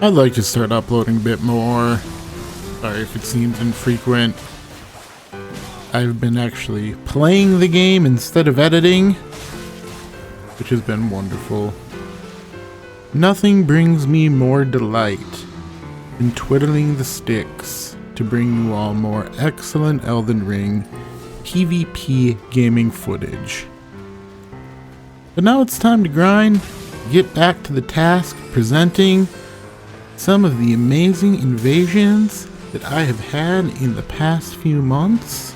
I'd like to start uploading a bit more. Sorry if it seems infrequent. I've been actually playing the game instead of editing, which has been wonderful. Nothing brings me more delight than twiddling the sticks to bring you all more excellent Elden Ring PvP gaming footage. But now it's time to grind, get back to the task presenting some of the amazing invasions that I have had in the past few months.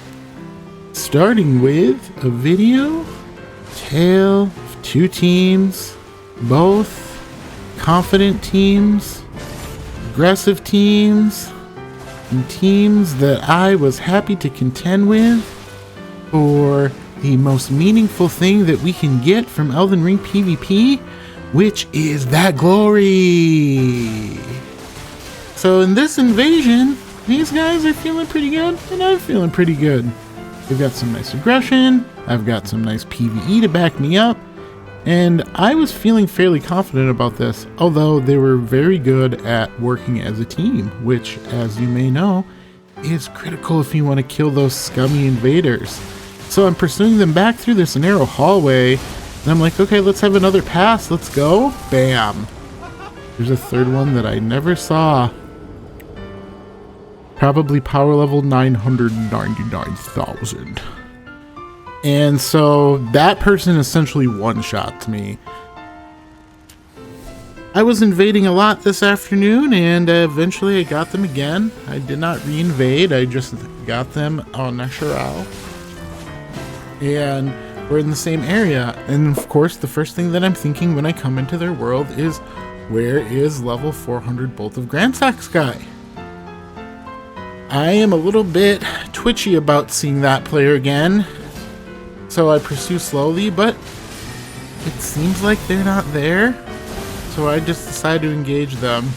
Starting with a video, tale of two teams, both confident teams, aggressive teams, and teams that I was happy to contend with for the most meaningful thing that we can get from Elden Ring PvP, which is that glory. So in this invasion, these guys are feeling pretty good, and I'm feeling pretty good. They've got some nice aggression, I've got some nice PvE to back me up, and I was feeling fairly confident about this, although they were very good at working as a team, which, as you may know, is critical if you want to kill those scummy invaders. So I'm pursuing them back through this narrow hallway, and I'm like, okay, let's have another pass, let's go. Bam. There's a third one that I never saw. Probably power level 999,000. And so that person essentially one-shot me. I was invading a lot this afternoon, and eventually I got them again. I did not re-invade, I just got them en natural. And we're in the same area. And of course, the first thing that I'm thinking when I come into their world is, where is level 400 Bolt of Grandsax guy? I am a little bit twitchy about seeing that player again, so I pursue slowly, but it seems like they're not there, so I just decide to engage them.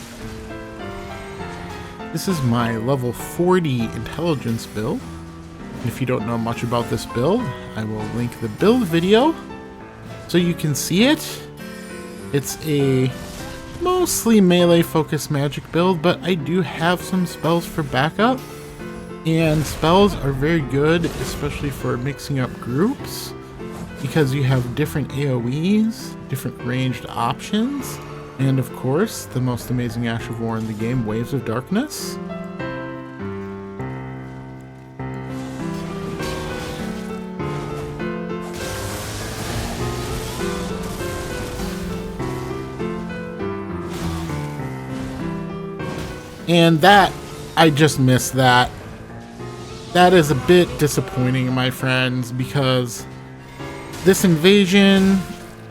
This is my level 40 intelligence build. If you don't know much about this build, I will link the build video so you can see it. It's a mostly melee focused magic build, but I do have some spells for backup, and spells are very good, especially for mixing up groups, because you have different AoEs, different ranged options, and of course the most amazing Ash of War in the game, Waves of Darkness. And that, I just missed that. That is a bit disappointing, my friends, because this invasion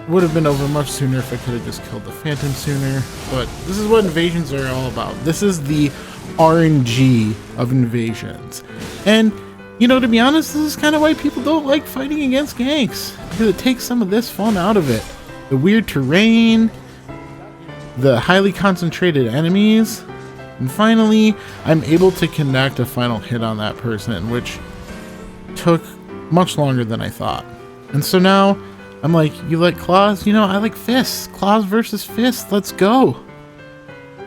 would have been over much sooner if I could have just killed the Phantom sooner. But this is what invasions are all about. This is the RNG of invasions. And, you know, to be honest, this is kind of why people don't like fighting against ganks, because it takes some of this fun out of it. The weird terrain, the highly concentrated enemies. And finally, I'm able to connect a final hit on that person, which took much longer than I thought. And so now, I'm like, you like claws? You know, I like fists. Claws versus fists, let's go.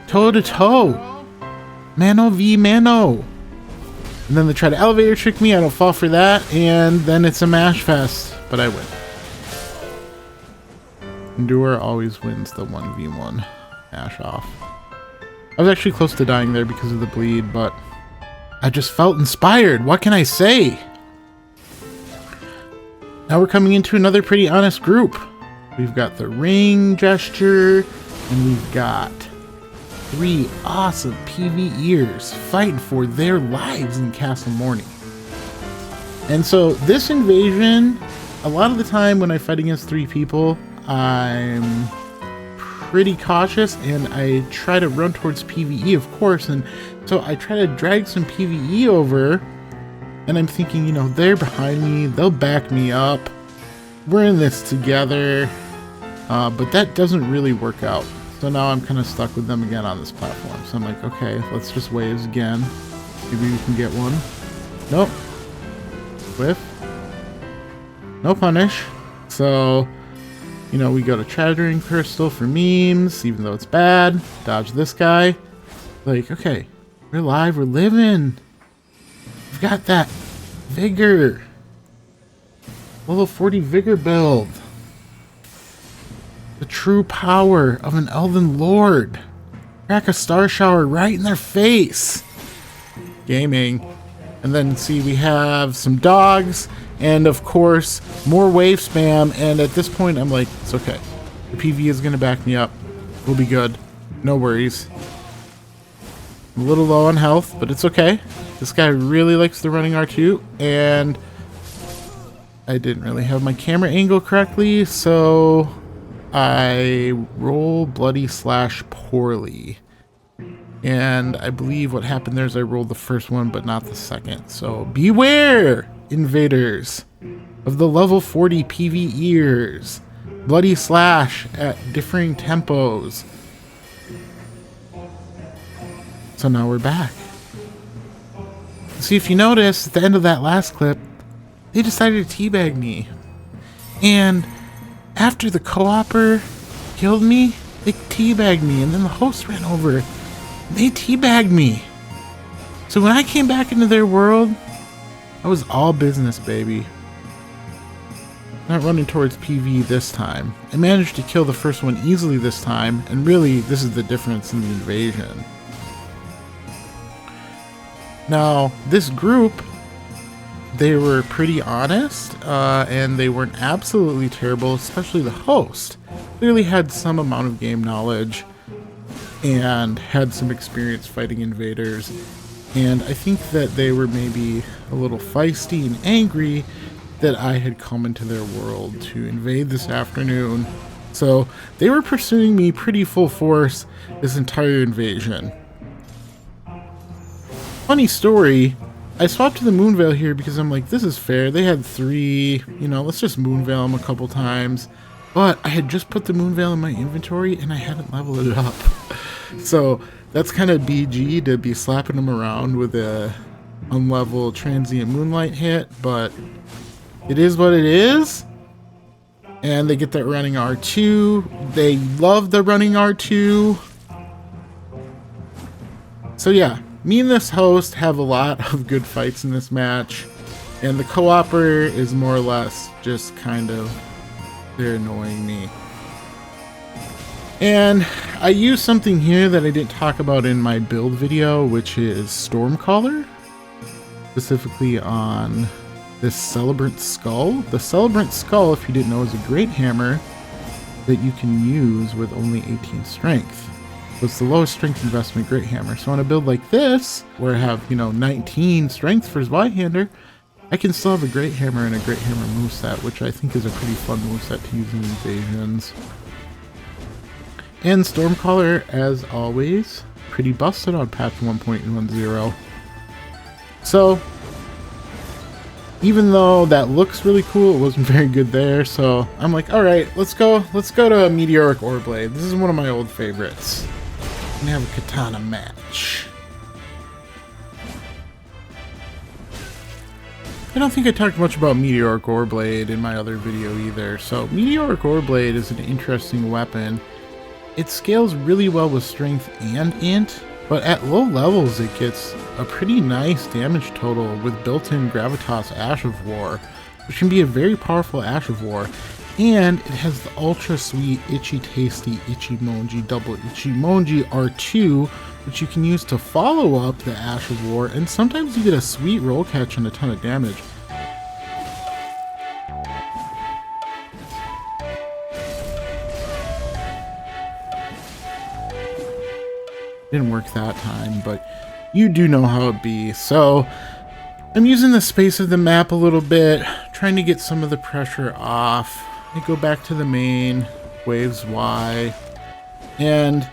Toe to toe. Mano v mano. And then they try to elevator trick me, I don't fall for that, and then it's a mash fest, but I win. Endure always wins the 1v1 mash off. I was actually close to dying there because of the bleed, but I just felt inspired. What can I say? Now we're coming into another pretty honest group. We've got the ring gesture, and we've got 3 awesome PvEers fighting for their lives in Castle Morning. And so this invasion, a lot of the time when I fight against 3 people, I'm pretty cautious, and I try to run towards PvE, of course, and so I try to drag some PvE over, and I'm thinking, you know, they're behind me, they'll back me up, we're in this together, but that doesn't really work out. So now I'm kind of stuck with them again on this platform. So I'm like, okay, let's just waves again, maybe we can get one. Nope. Whiff. No punish. So You know, we go to Chattering Crystal for memes, even though it's bad. Dodge this guy. Like, okay, we're alive, we're living. We've got that vigor. Level 40 vigor build. The true power of an Elden Lord. Crack a star shower right in their face. Gaming. And then see, we have some dogs. And of course, more wave spam. And at this point, I'm like, it's okay. The PV is going to back me up. We'll be good. No worries. I'm a little low on health, but it's okay. This guy really likes the running R2. And I didn't really have my camera angle correctly. So I roll bloody / poorly. And I believe what happened there is I rolled the first one, but not the second. So beware, invaders, of the level 40 PvEers. Bloody slash at differing tempos. So now we're back. See, if you notice, at the end of that last clip, they decided to teabag me. And after the co-opper killed me, they teabagged me, and then the host ran over. They teabagged me. So when I came back into their world, I was all business, baby. Not running towards PV this time. I managed to kill the first one easily this time, and really, this is the difference in the invasion. Now, this group, they were pretty honest, and they weren't absolutely terrible, especially the host. Clearly had some amount of game knowledge and had some experience fighting invaders. And I think that they were maybe a little feisty and angry that I had come into their world to invade this afternoon. So they were pursuing me pretty full force this entire invasion. Funny story, I swapped to the Moonveil here because I'm like, this is fair. They had 3, you know, let's just Moonveil them a couple times. But I had just put the Moonveil in my inventory and I hadn't leveled it up. So that's kind of BG to be slapping them around with a unleveled transient moonlight hit, but it is what it is. And they get that running R2. They love the running R2. So yeah, me and this host have a lot of good fights in this match. And the co-opper is more or less just kind of, they're annoying me. And I use something here that I didn't talk about in my build video, which is Stormcaller. Specifically on this Celebrant Skull. The Celebrant Skull, if you didn't know, is a great hammer that you can use with only 18 strength. So it's the lowest strength investment great hammer. So on a build like this, where I have, you know, 19 strength for his Y-hander, I can still have a great hammer and a great hammer moveset, which I think is a pretty fun moveset to use in invasions. And Stormcaller, as always, pretty busted on patch 1.10. So, even though that looks really cool, it wasn't very good there. So I'm like, all right, let's go to Meteoric Oreblade. This is one of my old favorites. I'm gonna have a katana match. I don't think I talked much about Meteoric Oreblade in my other video either. So Meteoric Oreblade is an interesting weapon. It scales really well with strength and int, but at low levels it gets a pretty nice damage total with built-in Gravitas Ash of War, which can be a very powerful Ash of War. And it has the ultra sweet, itchy tasty, Ichimonji, double Ichimonji R2, which you can use to follow up the Ash of War, and sometimes you get a sweet roll catch and a ton of damage. Didn't work that time, but you do know how it be. So I'm using the space of the map a little bit, trying to get some of the pressure off. I go back to the main, waves Y, and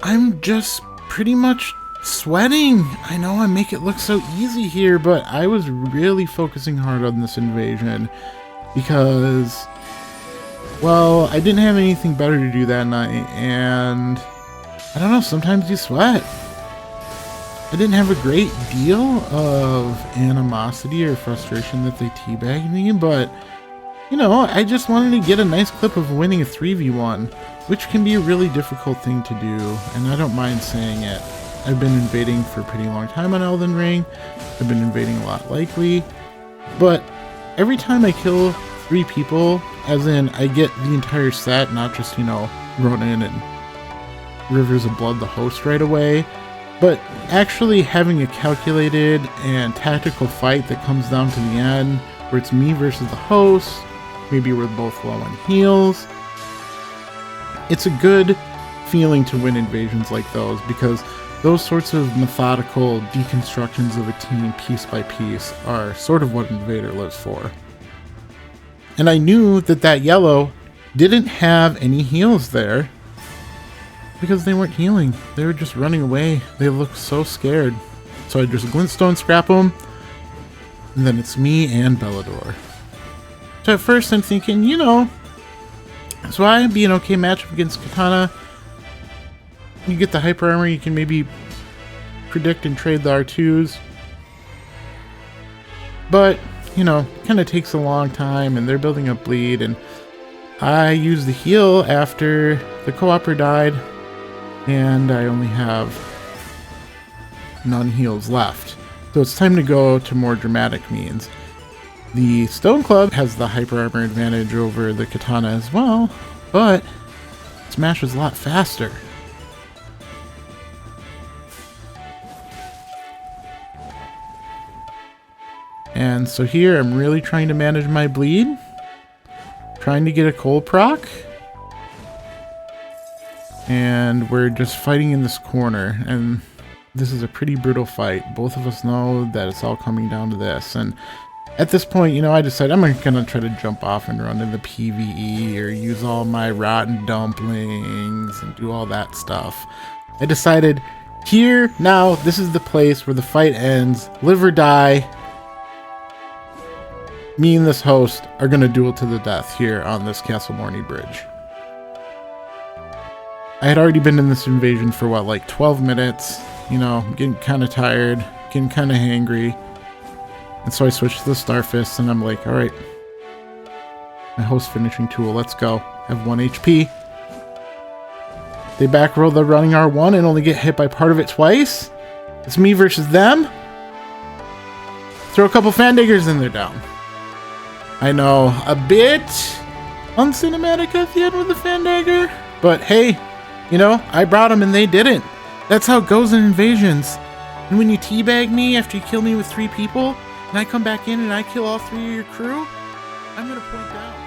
I'm just pretty much sweating. I know I make it look so easy here, but I was really focusing hard on this invasion because, well, I didn't have anything better to do that night, and I don't know, sometimes you sweat. I didn't have a great deal of animosity or frustration that they teabagged me, but you know, I just wanted to get a nice clip of winning a 3v1, which can be a really difficult thing to do, and I don't mind saying it. I've been invading for a pretty long time on Elden Ring. I've been invading a lot lately, but every time I kill 3 people, as in I get the entire set, not just, you know, Ronin and Rivers of Blood the host right away, but actually having a calculated and tactical fight that comes down to the end, where it's me versus the host, maybe we're both low on heals. It's a good feeling to win invasions like those, because those sorts of methodical deconstructions of a team piece by piece are sort of what Invader lives for. And I knew that that yellow didn't have any heals there because they weren't healing. They were just running away. They looked so scared. So I just glintstone scrap them, and then it's me and Bellador. So at first I'm thinking, you know, so I'd be an okay matchup against Katana. You get the hyper armor, you can maybe predict and trade the R2s. But, you know, it kind of takes a long time, and they're building up bleed, and I used the heal after the co-opper died, and I only have none heals left. So it's time to go to more dramatic means. The Stone Club has the hyper armor advantage over the Katana as well, but Smash is a lot faster. And so here I'm really trying to manage my bleed, trying to get a cold proc, and we're just fighting in this corner, and this is a pretty brutal fight. Both of us know that it's all coming down to this, and at this point, you know, I decided I'm gonna try to jump off and run into the PvE or use all my rotten dumplings and do all that stuff. I decided here, now, this is the place where the fight ends, live or die. Me and this host are going to duel to the death here on this Castle Morny Bridge. I had already been in this invasion for, what, like 12 minutes? You know, getting kind of tired, getting kind of hangry. And so I switched to the Starfist, and I'm like, alright. My host finishing tool, let's go. I have 1 HP. They back roll the running R1 and only get hit by part of it twice? It's me versus them? Throw a couple Fandiggers and they're down. I know, a bit uncinematic at the end with the Fandagger, but hey, you know, I brought them and they didn't. That's how it goes in invasions. And when you teabag me after you kill me with 3 people, and I come back in and I kill all 3 of your crew, I'm gonna point down.